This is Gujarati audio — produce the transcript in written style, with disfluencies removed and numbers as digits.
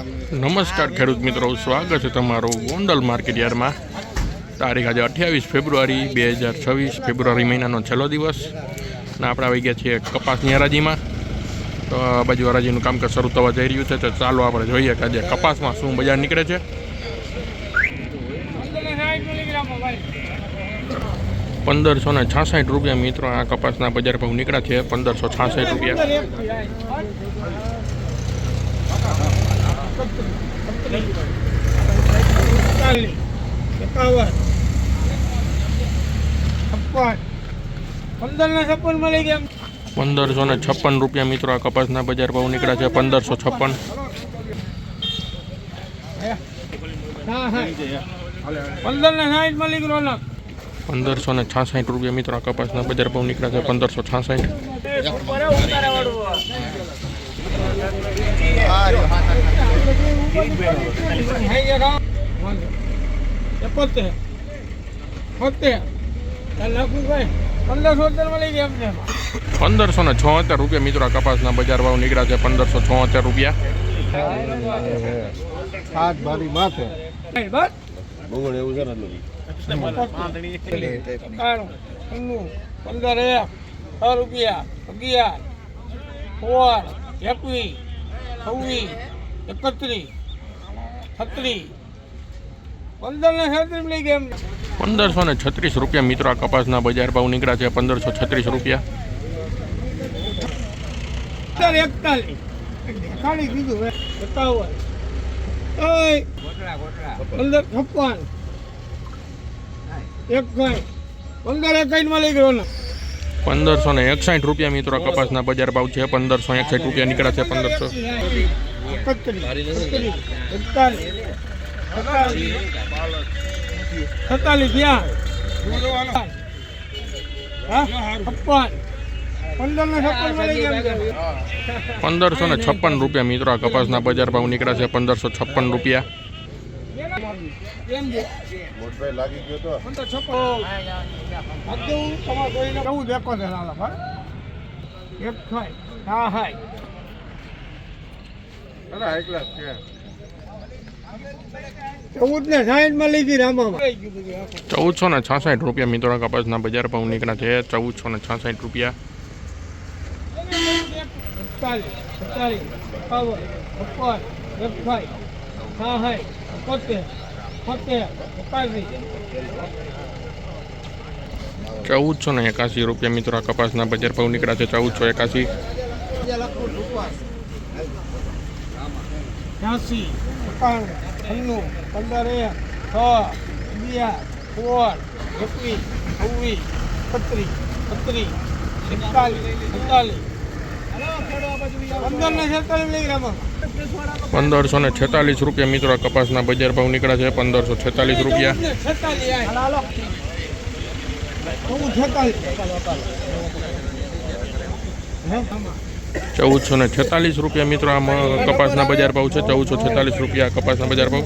નમસ્કાર ખેડૂત મિત્રો, સ્વાગત છે તમારું ગોંડલ માર્કેટ યાર્ડમાં. તારીખ આજે 28 ફેબ્રુઆરી 2026, ફેબ્રુઆરી મહિનાનો છેલ્લો દિવસ. અને આપણે આવી ગયા છીએ કપાસની હરાજીમાં. તો આ બાજુ હરાજીનું કામકાજ શરૂ થવા જઈ રહ્યું છે. તો ચાલો આપણે જોઈએ કે આજે કપાસમાં શું બજાર નીકળે છે. ₹1566 મિત્રો આ કપાસના બજાર ભાવ નીકળ્યા છે. ₹1566. ₹1556 મિત્રો આ કપાસના બજાર ભાવ નીકળ્યા છે. 1556. ₹1566 મિત્રો આ કપાસના બજાર ભાવ નીકળ્યા છે. 1566. ₹1576 મિત્રો આ કપાસના બજાર ભાવ નીકળ્યા છે. ₹1576. ₹1536 મિત્રો આ કપાસના બજાર ભાવ નીકળ્યા છે. ₹1536. ₹1561 મિત્રો આ કપાસના બજાર ભાવ છે. ₹1561 નીકળ્યા છે. 1556 મિત્રો આ કપાસના બજાર ભાવ નીકળ્યા છે. ₹1556. ₹1466 મિત્રો આ કપાસના બજાર ભાવ નીકળ્યા છે. ₹1466. ₹1481 મિત્રો આ કપાસના બજાર ભાવ નીકળ્યા છે. 1481. ₹1546 મિત્રો આ કપાસના બજાર ભાવ નીકળ્યા છે. ₹1546. ₹1446 મિત્રો આ કપાસના બજાર ભાવ છે. ₹1446 કપાસના બજાર ભાવ.